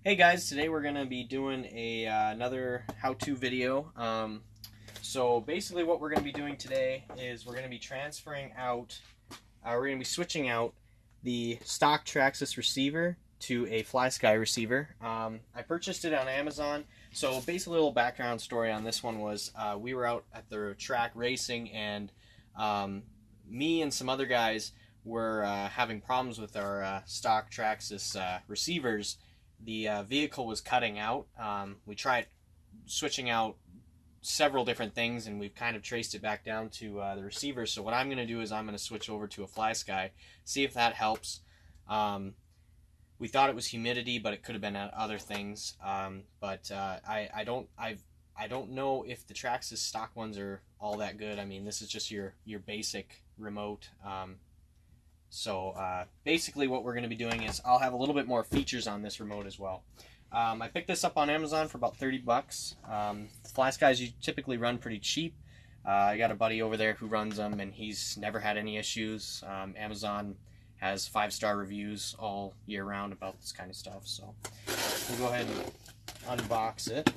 Hey guys, today we're going to be doing another how-to video. So basically what we're going to be doing today is we're going to be transferring out, we're going to be switching out the stock Traxxas receiver to a FlySky receiver. I purchased it on Amazon. So basically a little background story on this one was we were out at the track racing, and me and some other guys were having problems with our stock Traxxas receivers. The vehicle was cutting out. We tried switching out several different things, and we've kind of traced it back down to the receiver. So what I'm going to do is I'm going to switch over to a FlySky, see if that helps. We thought it was humidity, but it could have been other things. I don't know if the Traxxas stock ones are all that good. I mean, this is just your basic remote. Basically what we're going to be doing is I'll have a little bit more features on this remote as well. I picked this up on Amazon for about 30 bucks. FlySkys you typically run pretty cheap. I got a buddy over there who runs them, and he's never had any issues. Amazon has 5-star reviews all year round about this kind of stuff. So we'll go ahead and unbox it.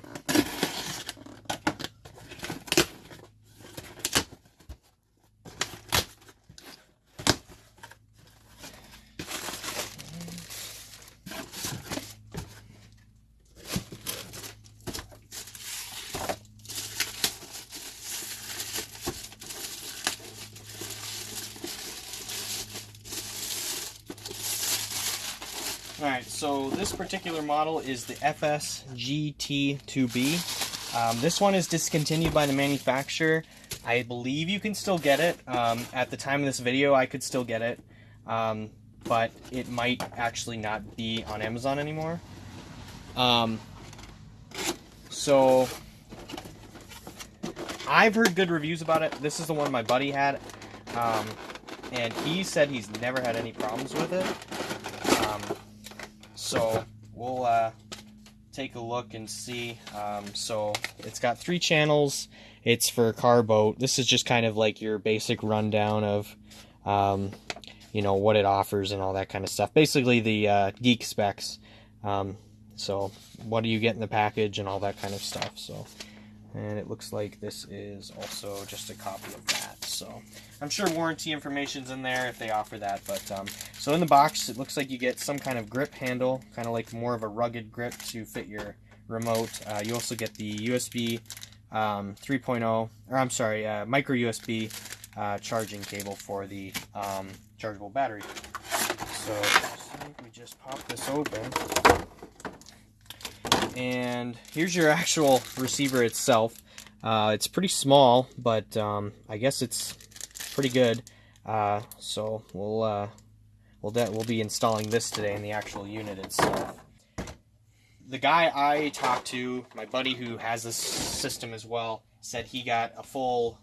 Alright, so this particular model is the FSGT2B. This one is discontinued by the manufacturer. I believe you can still get it. At the time of this video, I could still get it. But it might actually not be on Amazon anymore. So I've heard good reviews about it. This is the one my buddy had. And he said he's never had any problems with it. So we'll take a look and see. So it's got 3 channels. It's for a car boat. This is just kind of like your basic rundown of, you know, what it offers and all that kind of stuff. Basically the geek specs. So what do you get in the package and all that kind of stuff. So, and it looks like this is also just a copy of that. So I'm sure warranty information's in there if they offer that. But so in the box, it looks like you get some kind of grip handle, kind of like more of a rugged grip to fit your remote. You also get the USB 3.0, or I'm sorry, micro USB charging cable for the chargeable battery. So we just pop this open. And here's your actual receiver itself. It's pretty small, but I guess it's pretty good. So we'll be installing this today in the actual unit itself. The guy I talked to, my buddy who has this system as well, said he got a full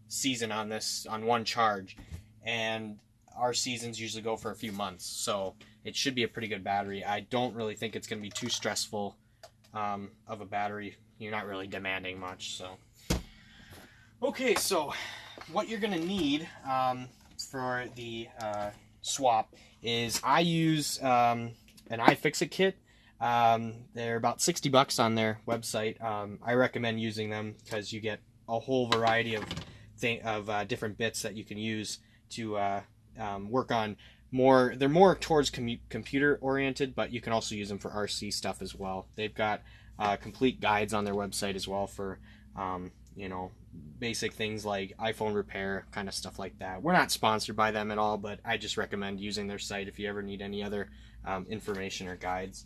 season on this on one charge, and our seasons usually go for a few months, so it should be a pretty good battery. I don't really think it's going to be too stressful of a battery. You're not really demanding much. So okay, so what you're going to need for the swap is I use an iFixit kit. They're about 60 bucks on their website. I recommend using them because you get a whole variety of different bits that you can use to work on more. They're more towards computer oriented, but you can also use them for RC stuff as well. They've got complete guides on their website as well for you know, basic things like iPhone repair, kind of stuff like that. We're not sponsored by them at all, but I just recommend using their site if you ever need any other information or guides.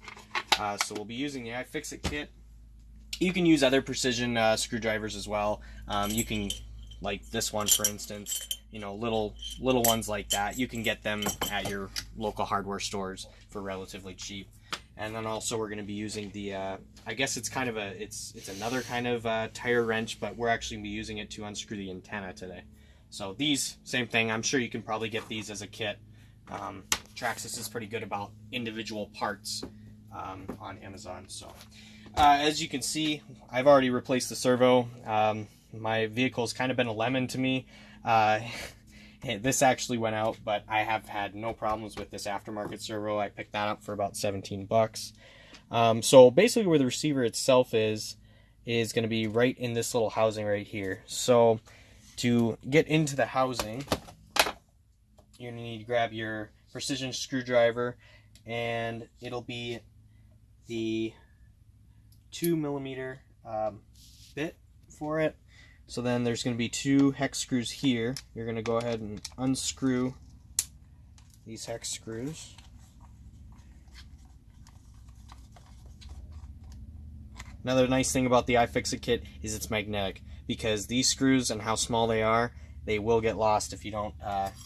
So we'll be using the iFixit kit. You can use other precision screwdrivers as well. You can, like this one for instance, you know, little ones like that. You can get them at your local hardware stores for relatively cheap. And then also we're going to be using the, I guess it's kind of it's another kind of tire wrench, but we're actually going to be using it to unscrew the antenna today. So these, same thing. I'm sure you can probably get these as a kit. Traxxas is pretty good about individual parts on Amazon. So as you can see, I've already replaced the servo. My vehicle's kind of been a lemon to me. This actually went out, but I have had no problems with this aftermarket servo. I picked that up for about 17 bucks. So basically where the receiver itself is going to be right in this little housing right here. So to get into the housing, you're going to need to grab your precision screwdriver, and it'll be the 2mm bit for it. So then there's going to be 2 hex screws here. You're going to go ahead and unscrew these hex screws. Another nice thing about the iFixit kit is it's magnetic, because these screws and how small they are, they will get lost if you don't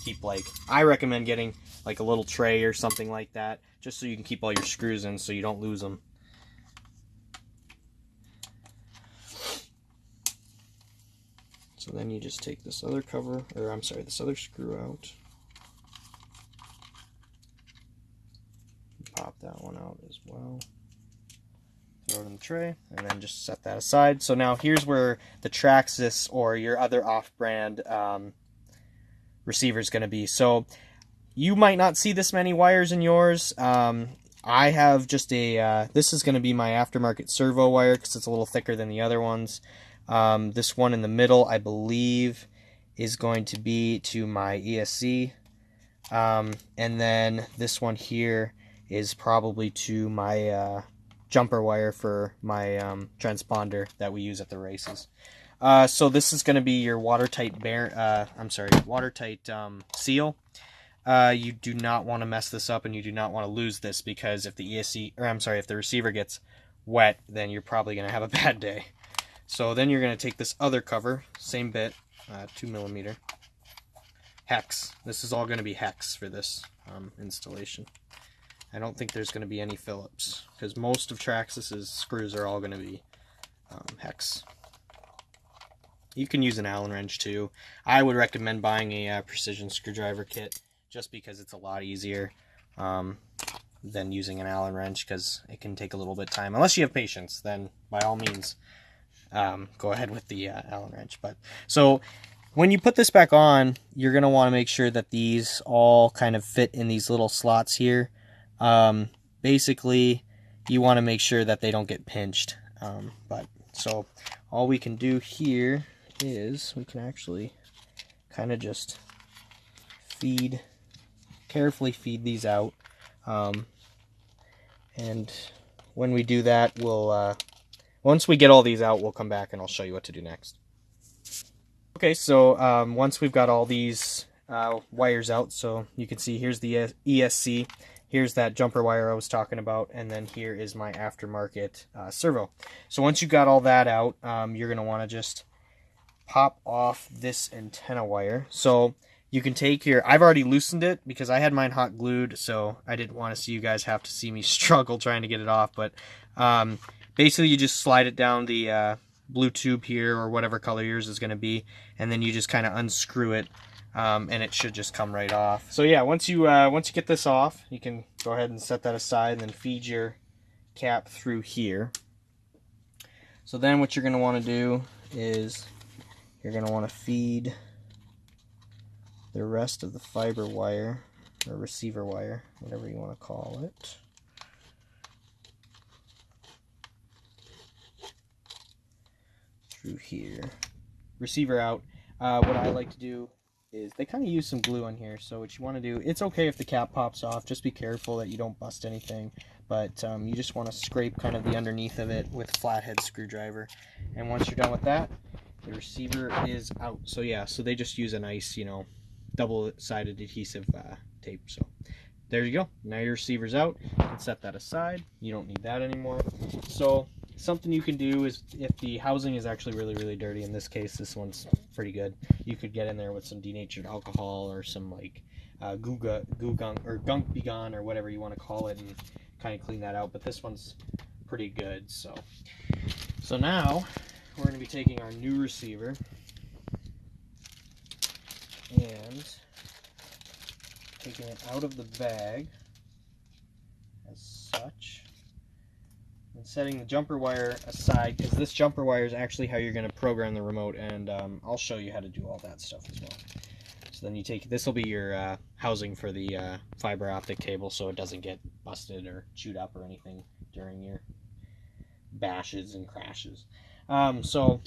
keep, like, I recommend getting like a little tray or something like that, just so you can keep all your screws in so you don't lose them. So then you just take this other cover, or I'm sorry, this other screw out. Pop that one out as well. Throw it in the tray, and then just set that aside. So now here's where the Traxxas or your other off-brand receiver is going to be. So you might not see this many wires in yours. I have just a, this is going to be my aftermarket servo wire because it's a little thicker than the other ones. This one in the middle, I believe, is going to be to my ESC. And then this one here is probably to my jumper wire for my transponder that we use at the races. So this is going to be your watertight watertight seal. You do not want to mess this up, and you do not want to lose this, because if the ESC, or I'm sorry, if the receiver gets wet, then you're probably going to have a bad day. So then you're going to take this other cover, same bit, 2mm hex. This is all going to be hex for this installation. I don't think there's going to be any Phillips, because most of Traxxas's screws are all going to be hex. You can use an Allen wrench too. I would recommend buying a precision screwdriver kit, just because it's a lot easier than using an Allen wrench, because it can take a little bit of time. Unless you have patience, then by all means go ahead with the Allen wrench. But so when you put this back on, you're going to want to make sure that these all kind of fit in these little slots here. Basically, you want to make sure that they don't get pinched. So all we can do here is we can actually kind of just carefully feed these out. And when we do that, we'll once we get all these out, we'll come back and I'll show you what to do next. Okay, so once we've got all these wires out, so you can see here's the ESC, here's that jumper wire I was talking about, and then here is my aftermarket servo. So once you got all that out, you're going to want to just pop off this antenna wire. So you can take your, I've already loosened it because I had mine hot glued, so I didn't want to see you guys have to see me struggle trying to get it off. But basically you just slide it down the blue tube here, or whatever color yours is going to be, and then you just kind of unscrew it, and it should just come right off. So yeah, once you get this off, you can go ahead and set that aside and then feed your cap through here. So then what you're going to want to do is you're going to want to feed the rest of the fiber wire, or receiver wire, whatever you want to call it, through here. Receiver out. What I like to do is, they kind of use some glue on here, so what you want to do, it's okay if the cap pops off, just be careful that you don't bust anything, but you just want to scrape kind of the underneath of it with a flathead screwdriver, and once you're done with that, the receiver is out. So yeah, so they just use a nice, double-sided adhesive tape. So there you go. Now your receiver's out. You can set that aside. You don't need that anymore. So something you can do is, if the housing is actually really, really dirty, in this case, this one's pretty good, you could get in there with some denatured alcohol or some like gunk be gone, or whatever you want to call it, and kind of clean that out. But this one's pretty good. So now we're going to be taking our new receiver and taking it out of the bag as such, and setting the jumper wire aside, because this jumper wire is actually how you're going to program the remote, and I'll show you how to do all that stuff as well. So then you take, this will be your housing for the fiber optic cable, so it doesn't get busted or chewed up or anything during your bashes and crashes. So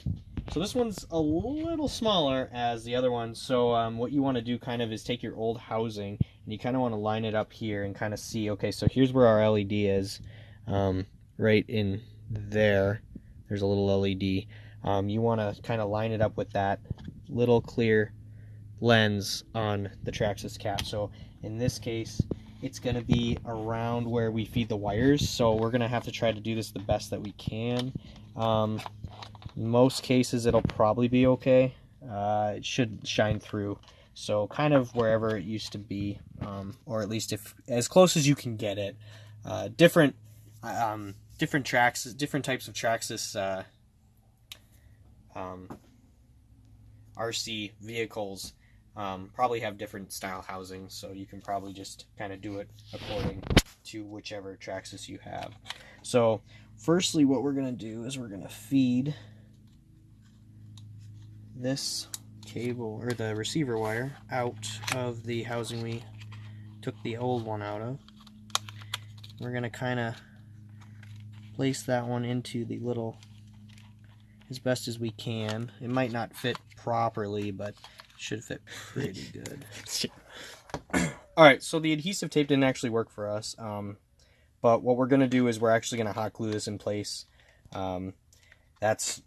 this one's a little smaller as the other one. So what you want to do kind of is take your old housing and you kind of want to line it up here and kind of see, okay, so here's where our LED is. Right in there, there's a little LED. You want to kind of line it up with that little clear lens on the Traxxas cap. So in this case, it's going to be around where we feed the wires. So we're going to have to try to do this the best that we can. Most cases it'll probably be okay. It should shine through. So kind of wherever it used to be, or at least if as close as you can get it. Different Traxxas, different types of Traxxas RC vehicles probably have different style housing, so you can probably just kind of do it according to whichever Traxxas you have. So firstly, what we're going to do is we're going to feed this cable, or the receiver wire, out of the housing we took the old one out of. We're going to kind of place that one into the little, as best as we can. It might not fit properly, but should fit pretty good. Alright, so the adhesive tape didn't actually work for us, but what we're going to do is we're actually going to hot glue this in place. That's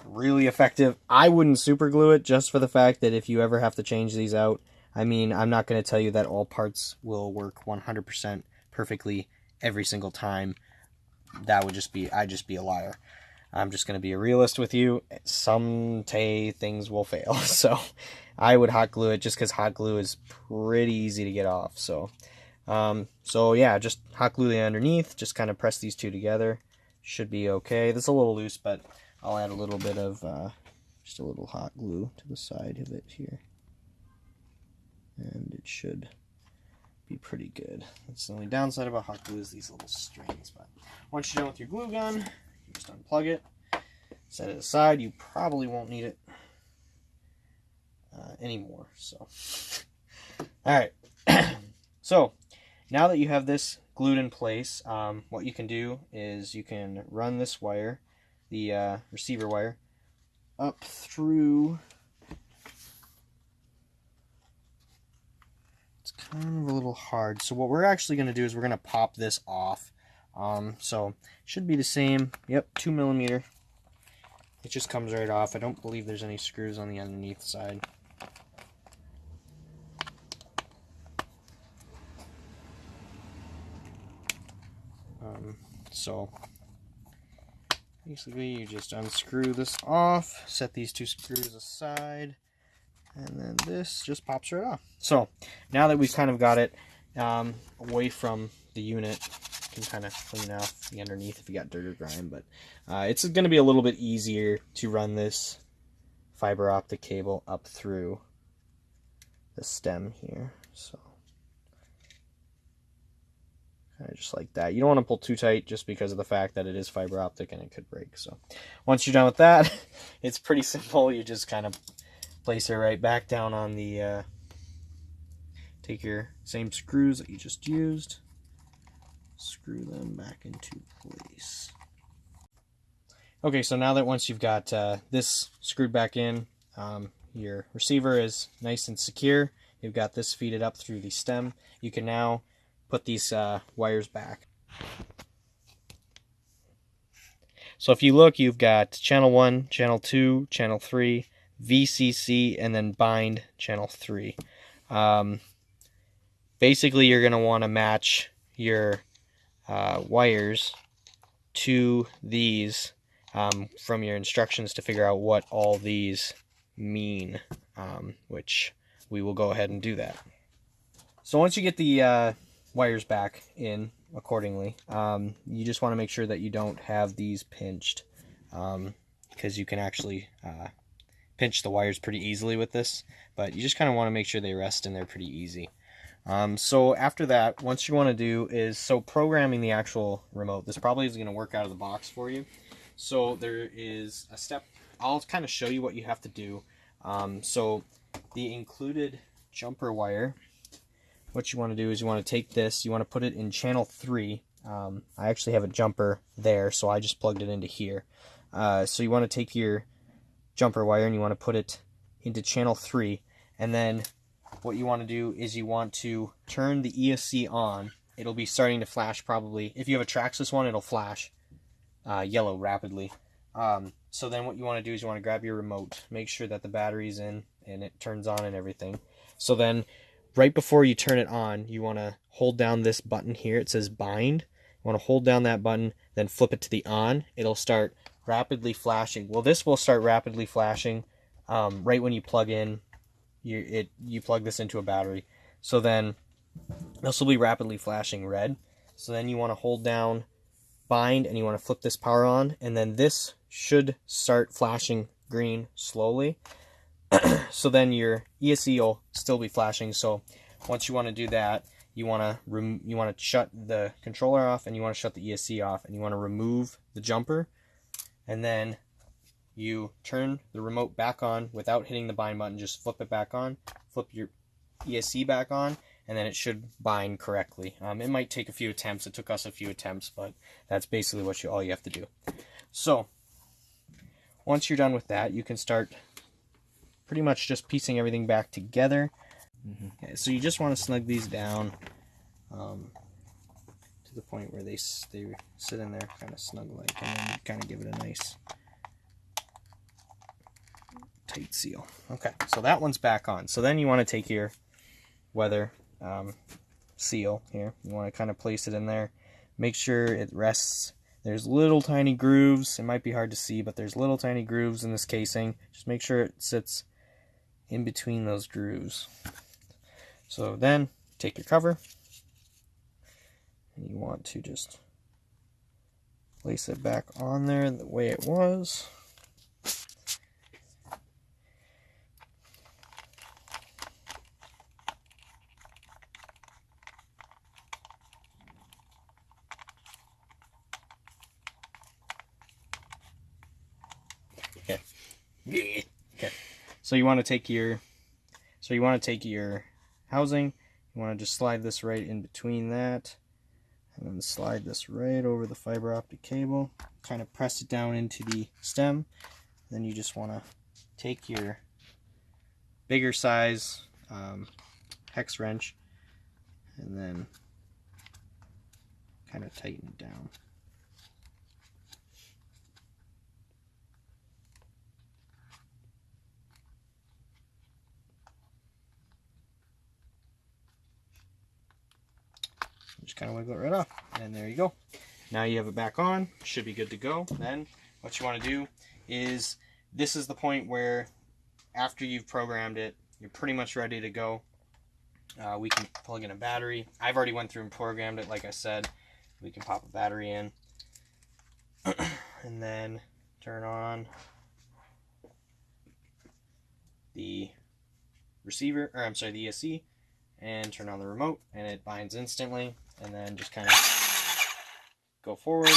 really effective. I wouldn't super glue it, just for the fact that if you ever have to change these out, I mean, I'm not going to tell you that all parts will work 100% perfectly every single time. That would just be, I'd just be a liar. I'm just going to be a realist with you. Someday things will fail. So I would hot glue it, just because hot glue is pretty easy to get off. So yeah, just hot glue the underneath. Just kind of press these two together. Should be okay. This is a little loose, but I'll add a little bit of just a little hot glue to the side of it here. And it should be pretty good. That's the only downside about hot glue, is these little strings. But once you're done with your glue gun, you just unplug it, set it aside. You probably won't need it anymore. So, all right. So now that you have this glued in place, what you can do is you can run this wire, the receiver wire, up through. It's kind of a little hard. So what we're actually going to do is we're going to pop this off. So it should be the same. Yep, 2mm. It just comes right off. I don't believe there's any screws on the underneath side. So basically you just unscrew this off, set these two screws aside, and then this just pops right off. So now that we've kind of got it away from the unit, you can kind of clean off the underneath if you got dirt or grime, but it's going to be a little bit easier to run this fiber optic cable up through the stem here. So kind of just like that. You don't want to pull too tight, just because of the fact that it is fiber optic and it could break. So once you're done with that, it's pretty simple. You just kind of place it right back down on the take your same screws that you just used, screw them back into place. Okay, so now that once you've got this screwed back in, your receiver is nice and secure, you've got this feeded up through the stem, you can now put these wires back. So if you look, you've got channel 1, channel 2, channel 3, VCC, and then bind channel 3. Basically, you're going to want to match your wires to these from your instructions to figure out what all these mean, which we will go ahead and do that. So once you get the wires back in accordingly, you just want to make sure that you don't have these pinched, because you can actually pinch the wires pretty easily with this, but you just kind of want to make sure they rest in there pretty easy. So after that, what you want to do is, so programming the actual remote, this probably is going to work out of the box for you. So there is a step, I'll kind of show you what you have to do. So the included jumper wire, what you want to do is you want to take this, you want to put it in channel 3, I actually have a jumper there, so I just plugged it into here. So you want to take your jumper wire and you want to put it into channel 3, and then what you want to do is you want to turn the ESC on. It'll be starting to flash probably. If you have a Traxxas one, it'll flash yellow rapidly. So then what you want to do is you want to grab your remote, make sure that the battery's in and it turns on and everything. So then right before you turn it on, you want to hold down this button here. It says bind. You want to hold down that button, then flip it to the on. It'll start rapidly flashing. Well, this will start rapidly flashing right when you plug in. You plug this into a battery. So then this will be rapidly flashing red. So then you want to hold down bind and you want to flip this power on, and then this should start flashing green slowly. So then your ESC will still be flashing. So once you want to do that, you want to shut the controller off and you want to shut the ESC off, and you want to remove the jumper, and then you turn the remote back on without hitting the bind button. Just flip it back on, flip your ESC back on, and then it should bind correctly. It might take a few attempts. It took us a few attempts, but that's basically all you have to do. So once you're done with that, you can start pretty much just piecing everything back together. Okay, so you just want to snug these down to the point where they sit in there kind of snug like, and then you kind of give it a nice tight seal. Okay, so that one's back on. So then you want to take your weather seal here. You want to kind of place it in there. Make sure it rests. There's little tiny grooves. It might be hard to see, but there's little tiny grooves in this casing. Just make sure it sits in between those grooves. So then take your cover and you want to just place it back on there the way it was. Okay. So you want to take your housing. You want to just slide this right in between that, and then slide this right over the fiber optic cable. Kind of press it down into the stem. Then you just want to take your bigger size hex wrench and then kind of tighten it down. Just kind of wiggle it right off, and there you go. Now you have it back on, should be good to go. Then what you want to do is, this is the point where after you've programmed it, you're pretty much ready to go. We can plug in a battery. I've already went through and programmed it, like I said. We can pop a battery in and then turn on the receiver, or I'm sorry, the ESC, and turn on the remote, and it binds instantly. And then just kind of go forward,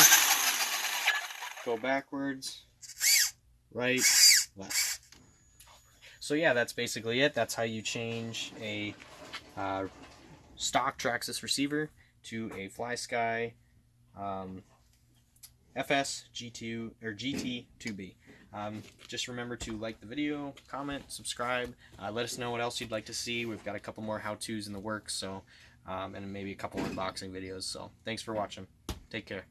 go backwards, right, left. So yeah, that's basically it. That's how you change a stock Traxxas receiver to a FlySky FS G2 or GT2B. Just remember to like the video, comment, subscribe. Let us know what else you'd like to see. We've got a couple more how-tos in the works, so and maybe a couple unboxing videos. So thanks for watching. Take care.